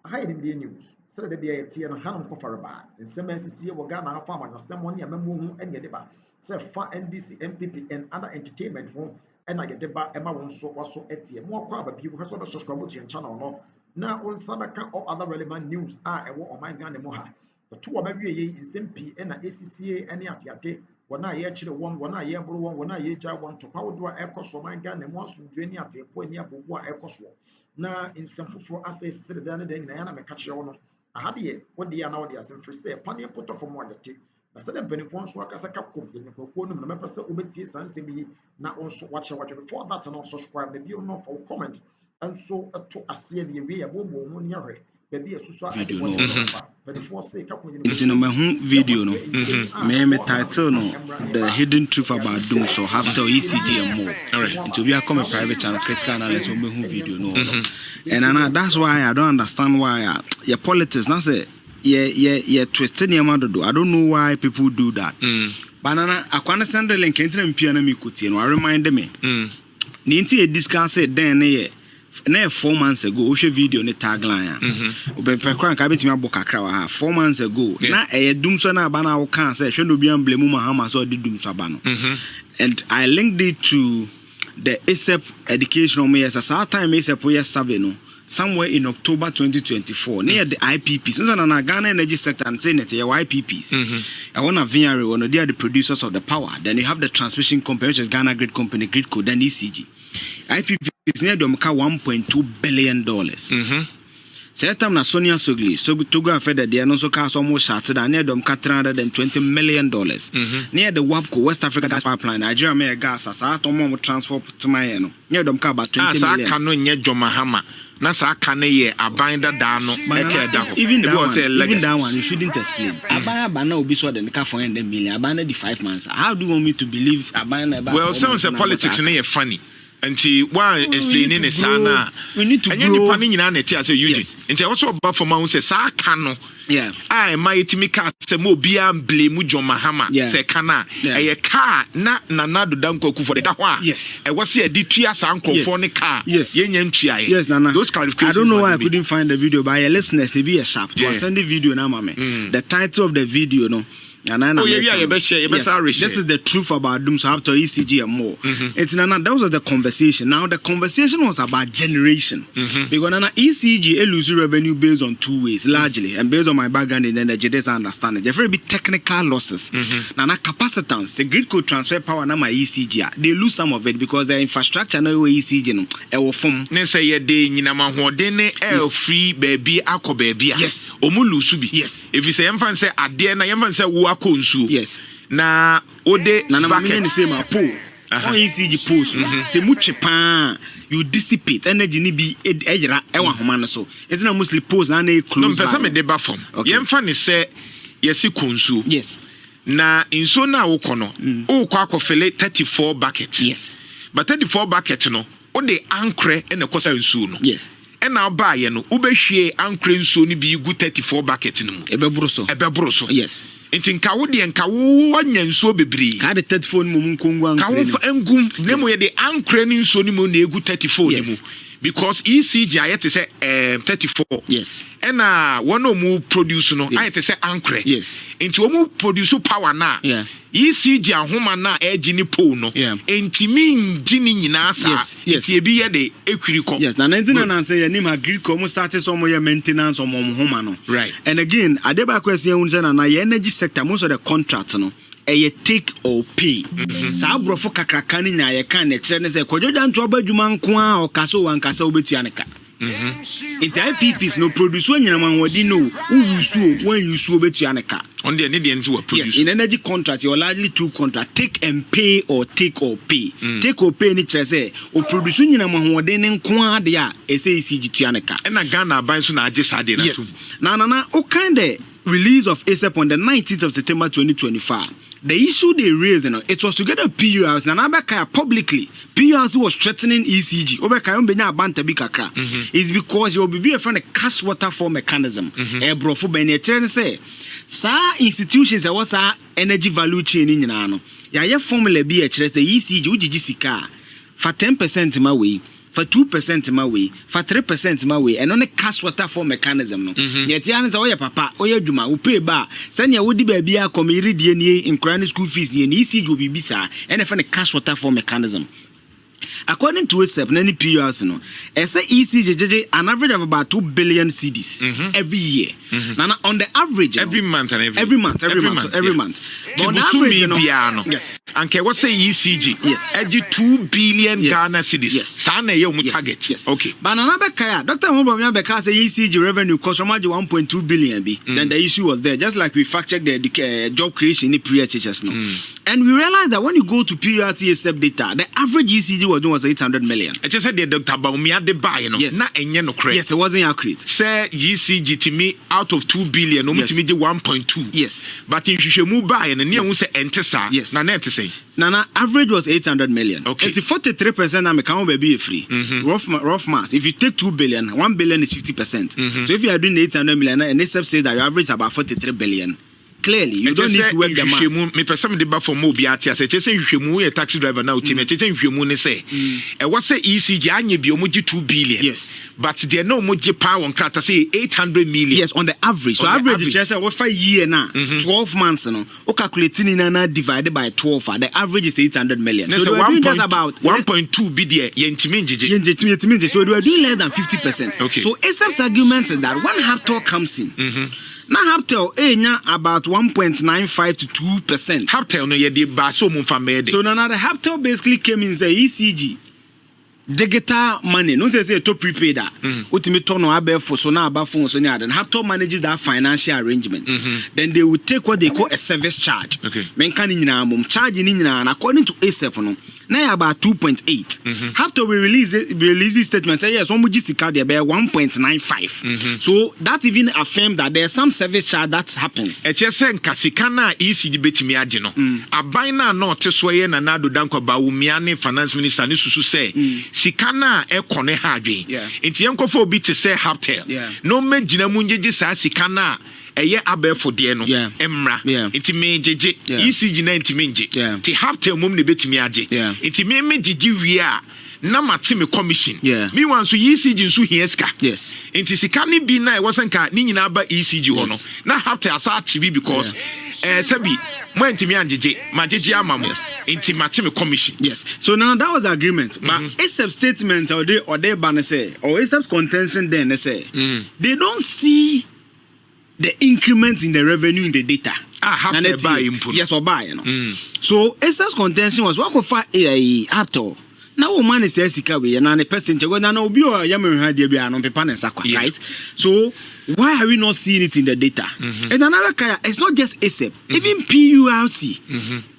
hiding the news. So the BIT and Hanum Kofaraba, and some SCA Wagana farmer, or someone near Memu and Yadeba, so far NDC, MPP, and other entertainment form, and I get the bar Emma won't so also at the more crowd people because of the subscribe to your channel. No, now on Sabaka or other relevant news are a war on my gun moha. The two of every in SMP and ACCA and Yatiate. Wana ye chire won wana ye bro won wana ye ja won to power do ekoso man ga na mo asundwe ate po ni abobo ekoso na insamfofo asay sire dan den na me ka chire wono ahade ye wodi ya na wodi asem free say pan ye poto for mo adete na sade benefo nso akasa ka kom ye kokko num na mepese obetie sanse bi na onso watch before that and subscribe the bio no for comment and so to ase the we ya bobo mo nya hwe baby asusu video no benefo say ka kom it's in my video no me title no the hidden truth about doom so hubtel ECG and more alright to be a come private channel critical analysis on me video no and that's why I don't understand why your politics na say yeah twisted yama do I don't know why people do that banana akwana send the link into mpia na me kutie no I remind me ni nti e discuss it then na 4 months ago we show video ne tagline obe pekran ka betimi abo kakra wa 4 months ago na dum so na aba na wo kan say hwe no bi amblemu mahama so de dum so aba no and I linked it to the ASAP educational me as a time ASAP we survey no somewhere in October 2024 near the IPPs so na Ghana energy sector and say net your IPPs I want to VR one they are the producers of the power then you have the transmission company which is Ghana Grid Company Gridco then ECG IPP is near them $1.2 billion say time na Sonia Sogli so Togo and Fed they no so cast almost shattered near them $320 million near the WAPCO West Africa Gas Pipeline Nigeria me gas as a to transfer to my no near them ka about 20 million asa kan no Jomahama na sa kan ye abanda da no even that one you shouldn't explain abana obi so the ka $400 million abana the 5 months how do you want me to believe abana well sounds a politics na funny Anti one explaining the sana. We need to and you panning in an etia you did. And also about for Mount says Sakano. Yeah. I might me cast a mobia blame Mujo Mahama. Say Kana. A car na do danko for the Dawa. Yes. I was here DTS uncle for the car. Yes. Yes, Nana. Those clarifications. I don't know why I couldn't find the video, but your listeners to be a sharp. To send the video now, mama. The title of the video, no. This is the truth about Doom so hubtel ECG and more. It's Nana, that was the conversation. Now the conversation was about generation. Because Nana ECG lose revenue based on 2 ways, largely, and based on my background in energy, there's understanding. There are very big technical losses. Nana capacitance, the grid could transfer power na my ECG. They lose some of it because the infrastructure no ECG no form. Say day nyina free baby ako baby. Yes. Omulu subi. Yes. If you say yemfan say ade na yemfan say konsu yes na ode na me ni say ma po on ECG post say muche pa you dissipate energy ni bi ejira ewa homa no so it's na mostly post na close no person me deba form yemfa ni say yesi konsu yes na inso na wo kono wo kwa akofele 34 buckets yes but 34 buckets no ode ankre e na kosa nsu no yes e na ba ye no ubehwie ankre nsu ni bi gu 34 buckets no mu ebebro so yes nti nka wo de nka wo anya nsuo bebree ka de 34 ni mu nkongwa ankre ka wo engum nemu ye de ankre ni nsuo ni mu na egu 34 ni mu because ECG ayete say 34 yes and one mu produce no ayete say ankre yes nti wo mu produce power na ECG ahoma na egi ni pole no nti min gini nyina sa nti ebi ye de ekwiri ko yes na 19 say ya nim agri ko mu start so mo ye maintenance o mo homa no right and again adeba kwese ehun say na your energy sector most of the contract no a take or pay. Sa brofo kakraka ni nya ye kan ne kire ne se kojoja nto abadwuma nko a o kaso wan kasa obetuaneka. It's IPPs no produce when you wodi no when you so obetuaneka. On the need to produce. Yes, in energy contract you largely two contract take and pay or take or pay. Take or pay ni kire se o produce nyina mahode ne nko a de a ese ECG tuaneka. E na Ghana ban so na agisa de na too. Yes. Na o kind of release of ASAP on the 19th of September 2025. The issue they raised, it was to get a PURC. And Abaka publicly, PURC was threatening ECG. It's because you will be a friend of cash waterfall mechanism. Brofu Benetran say, Sa institutions that was our energy value chain in Yano. Ya formula be a the ECG, UGCK, for 10% my way. for 2% my way, for 3% my way, and on a cash waterfall mechanism. No, yet Yan is all papa, or your Juma, who pay bar, send your woody baby a community DNA in Cranny school fees, the NDC will be bisa, and if a cash waterfall mechanism. According to ASEP, any PURs, no, ECJ an average of about 2 billion cedis every year. Now, on the average, every month and every month. But on average, yes. And what's the ECG? Yes. Every 2 billion Ghana cedis. Yes. Sana target. Yes. Okay. But another kaya, Dr. Bawumia Beka say ECG revenue cost from 1.2 billion. Then the issue was there, just like we fact checked the job creation in pre-HHS now. And we realized that when you go to PURT ASEP data, the average ECG was 800 million. I just said the Dr. Bawumia de buy, you know. Yes. Not no credit. Yes, it wasn't accurate. Say ECG to me out of 2 billion, no to me 1.2. Yes. But if you move by and near say enter sa, yes. Na net to say. Nana average was 800 million. Okay. It's 43% I'm account be free. Rough mass. If you take 2 billion, 1 billion is 50%. So if you are doing 800 million and ASEP says that your average is about 43 billion. Clearly, you don't need to work the math. Me person de ba for mobiati as say hwehwemu a taxi driver now team hwehwemu ne say e what say ECG anye bi omoji 2 billion. Yes. But there no omoji power on crata say 800 million. Yes, on the average. So average is just what 5 year now, 12 months no. O calculating na divided by 12, the average is 800 million. So we're doing just about 1.2 bi there yentimi njije. So we are doing less than 50%. Okay. So ASEP's argument is that when hubtel comes in, now hubtel about 1.95 to 2%. Hubtel no ye de ba so mo fa mede. So now the hubtel basically came in say ECG digital money. No say to prepaid that. Ultimate turn on abe for so now about phone so near. Then hubtel manages that financial arrangement. Then they will take what they call a service charge. Okay. Men can charge and according to ASEP no. Now about 2.8. Hubtel will release this statement say yes, one sika they bear 1.95. So that even affirmed that there's some service charge that happens. HSN kasika na ECG betimi age no. Aban na no te so ye na nado danko Bawumia ne finance minister ne susu say sika na ekone ha adwen. Enti yenkofo obi te say hubtel. No magina mu ngeje sa sika na eye abefo de no emra enti me jeje ECG na enti me nje ti hubtel mum ne betimi age enti me jeje wi a na mate me commission me wan so ECG nso hieska enti sika ne bi na e wosanka ni nyina ba ECG ho no na hubtel asa TV because sabi mo enti me anjeje ma jeje amamo enti mate me commission. So now that was the agreement, but ASEP statement or they ban say or ASEP's contention then they say they don't see the increment in the revenue in the data. Buy input. Yes, or buy, you know. So ASEP's contention was what could find a hubtel. Now man is sika we and a person go na obi o yamu ha dia bia no pepa na sakwa, right? So why are we not seeing it in the data? And another kaya, it's not just ASEP, even PURC,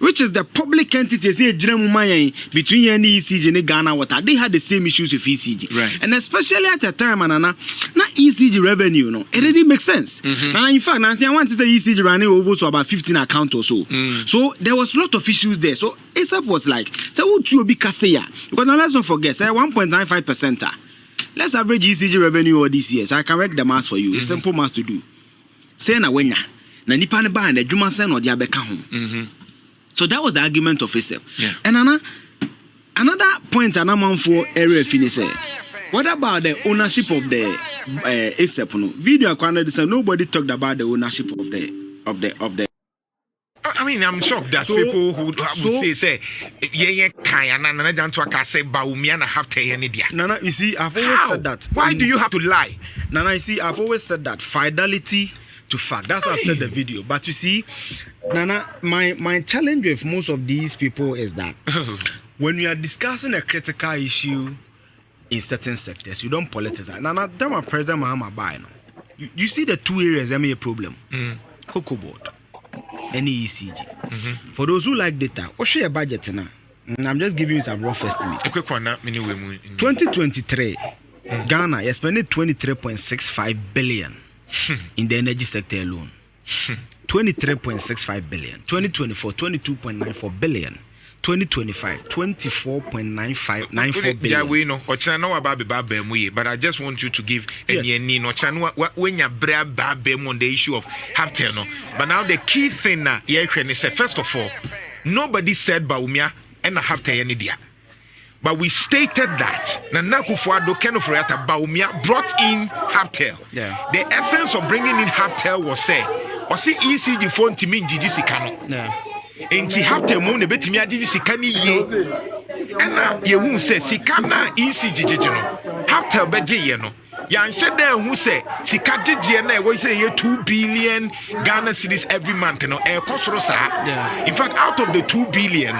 which is the public entity say between ECG and Ghana Water, they had the same issues with ECG. Right. And especially at the time, na ECG revenue, no, it didn't make sense. Now, in fact, I want to say ECG running over to about 15 accounts or so. So there was a lot of issues there. So ASEP was like, so what you be kaseya? Because now let's not forget, say 1.95%. Let's average ECG revenue over this year. So I can work the math for you. It's simple math to do. Say na wenya. Na nipa ne ba na adwuma sen no de abeka ho. So that was the argument of ASEP. And another point for area finish say, what about the ownership of the ASEP no? Video akwana say nobody talked about the ownership of the I mean, I'm shocked that people who would say, yeah, Kayana, and to say Bawumia na hubtel any dia. Nana, you see, I've always said that. Why do you have to lie? Nana, you see, I've always said that fidelity to fact. That's why I've said the video. But you see, Nana, my challenge with most of these people is that when we are discussing a critical issue in certain sectors, you don't politicize. Nana, that's my President Muhammad Bai. You see the two areas that may a problem. Cocoa board. Any ECG. For those who like data, what's your budget now? I'm just giving you some rough estimate. 2023, Ghana is spending 23.65 billion in the energy sector alone. 23.65 billion. 2024, 22.94 billion. 2025, 24.94 billion. Yeah, we know. But I just want you to give any when you brab on the issue of hubtel. But now the key thing now, is first of all, nobody said Bawumia and a hubtel any dia. But we stated that Nana Akufo-Addo, Ken Ofori-Atta, Bawumia brought in hubtel. Yeah. The essence of bringing in hubtel was say, ECG phone to me Gigi Sikano. Yeah. Enti hubtel mo ne betimi agye sika ni ye. Ana ye hu say sika na ECG gigi no. Hubtel begye ye no. Yanhye da hu say sika gigi na e wo say ye 2 billion Ghana cedis every month no. E kosoro saa. In fact, out of the 2 billion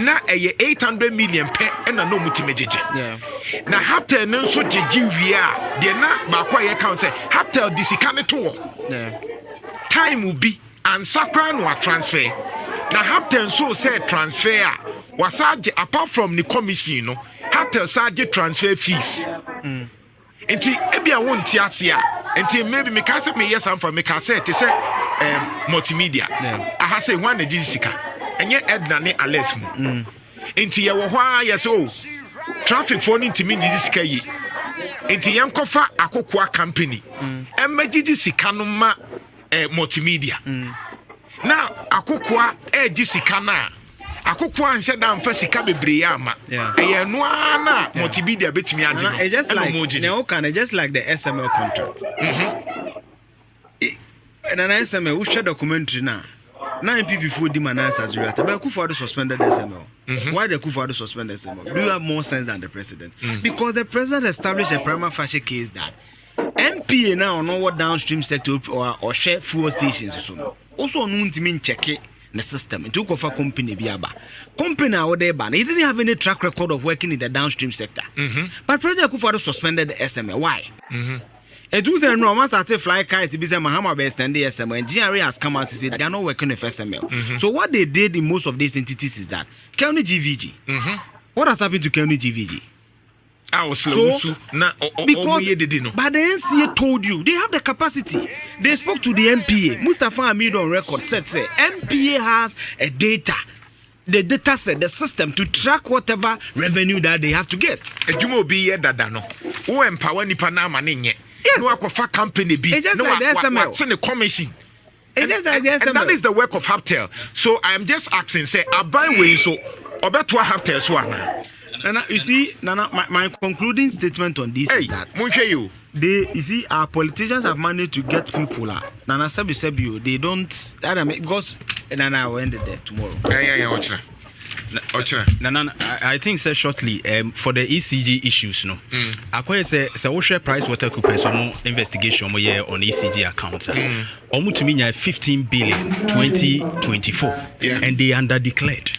na e 800 million pe na no mutime gigi. Yeah. Na hubtel no so gigi wi a de na ba kwa ye count say hubtel di sika ne to. Yeah. Time will be and sakra no a transfer. Na hubtel so say transfer was apart from the commission no hubtel charge transfer fees. Enti ebia won ti ase a enti maybe me ka say me yes am for me ka say te say multimedia aha say one na sika enye Edna ne Alex mu enti ye wo ho a yes o traffic for ni ntimi di sika yi enti yen kofa akokua company emagidi sika no ma multimedia. Now akokwa eji sika na akokwa nse da mfa sika bebre ama eye no na multimedia betimi age no just like the SML contract. And an SML we share documentary now NPP for demand answers but Akufo-Addo suspended SML. Why the Akufo-Addo suspended SML? Do you have more sense than the president? Because the president established a prima facie case that MPA now know what downstream sector or share fuel stations so also no ntimi check the system into go for company biaba company out there ban he didn't have any track record of working in the downstream sector. But President Akufo-Addo suspended the SML. Why? It was a no once I fly kite to be say Mahama be extend the SML and GRA has come out to say that they are not working with SML. So what they did in most of these entities is that County GVG. What has happened to County GVG? So, because, but the NCA told you they have the capacity. They spoke to the MPA. Mustafa Hamid on record said, say, MPA has a data. The data set, the system to track whatever revenue that they have to get. Yes. No company be. It's just like the SML. What's in the commission? It's just like the SML. And that is the work of hubtel. So I am just asking, say, I buy way so obeto hubtel so ana. Nana, you see, Nana, my concluding statement on this is that you see, our politicians have managed to get people Nana Sebi, they don't. Because Nana, I will end it there tomorrow. Nana, I think say shortly for the ECG issues, no. Akwa say we share PricewaterhouseCoopers investigation on ECG accounts. Almost to me 15 billion 2024, and they under declared.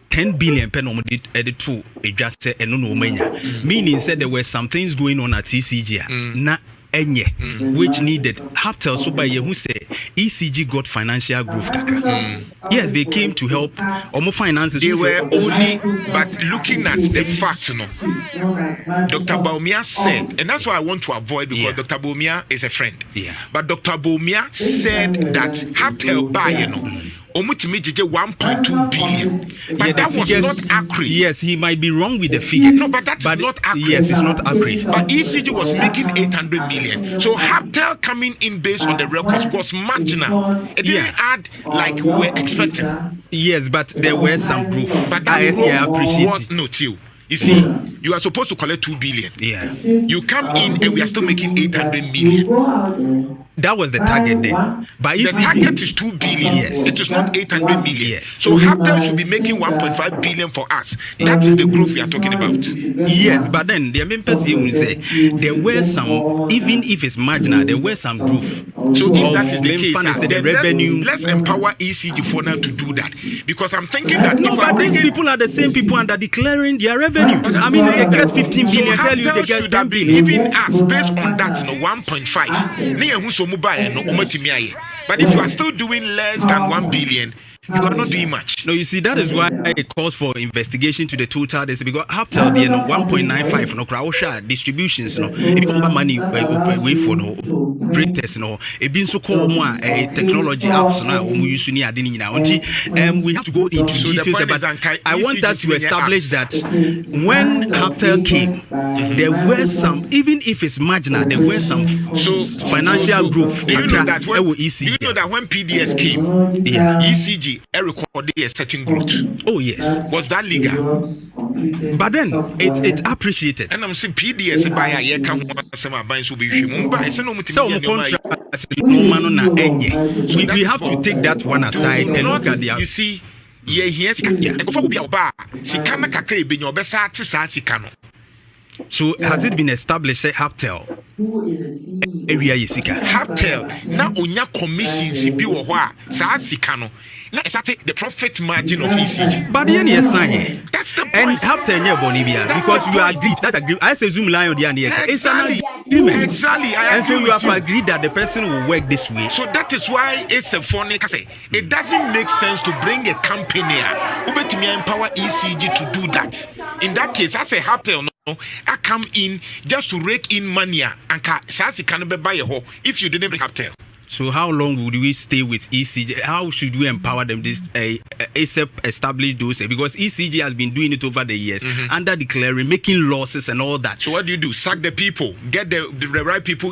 10 billion pen added to a just say no meaning said there were some things going on at ECG na enye which needed hubtel so by who say ECG got financial growth kakra. Yes, they came to help finances. They were only but looking at the facts, Dr. Bawumia said, and that's why I want to avoid because Dr. Bawumia is a friend. But Dr. Bawumia said that hubtel buy Omutimi 1.2 billion. But that was not accurate. Yes, he might be wrong with the figures. No, but that's not accurate. Yes, it's not accurate. But ECG was making 800 million. So hubtel coming in based on the records was marginal. It didn't add like we were expecting. Yes, but there were some proof. But that was not you. You see, you are supposed to collect 2 billion. You come in and we are still making 800 million. That was the target then. But the target is 2 billion. Yes. It is not 800 million. Yes. So hubtel should be making 1.5 billion for us. That is the growth we are talking about. Yes, but then the main person will say there were some, even if it's marginal, there were some growth. So if that is the case, the revenue. Let's empower ECG for now to do that. Because I'm thinking that but these people are the same people and are declaring their revenue. I mean, they get 15 billion, tell you they get 10 billion. Giving us based on that, 1.5. But if you are still doing less than 1 billion, you are not doing much. No, you see, that is why it calls for investigation to the total. This because hubtel there 1.95 no crowd distributions no. It become money way for no operators no. It been so called more technology apps now. We have to go into details about. I want us to establish that when hubtel came, there were some, even if it's marginal, there were some financial growth. Do you know that when PDS came, ECG recorded a certain growth? Oh yes. Was that legal? But then it's appreciated. And I'm saying PDS by a year come some buying so be Mumbai. So we have to take that one aside and look at the you see, here and go be a bar. Sikana kakre be your best sikano. So has it been established hubtel area yesika hubtel na onya commission si bi wo ho a saa sika no na esate the profit margin of ECG but the end sign that's the point. And hubtel near bonibia because you agreed that's agreed I say zoom line on the end it's an agreement exactly and so you have agreed that the person will work this way. So that is why it's a funny say it doesn't make sense to bring a company who bet me empower ECG to do that. In that case I say hubtel I come in just to rake in money and sasi can be buy a hole if you didn't bring hubtel. So how long would we stay with ECG? How should we empower them this ASAP establish those? Because ECG has been doing it over the years under declaring, making losses and all that. So what do? Sack the people, get the right people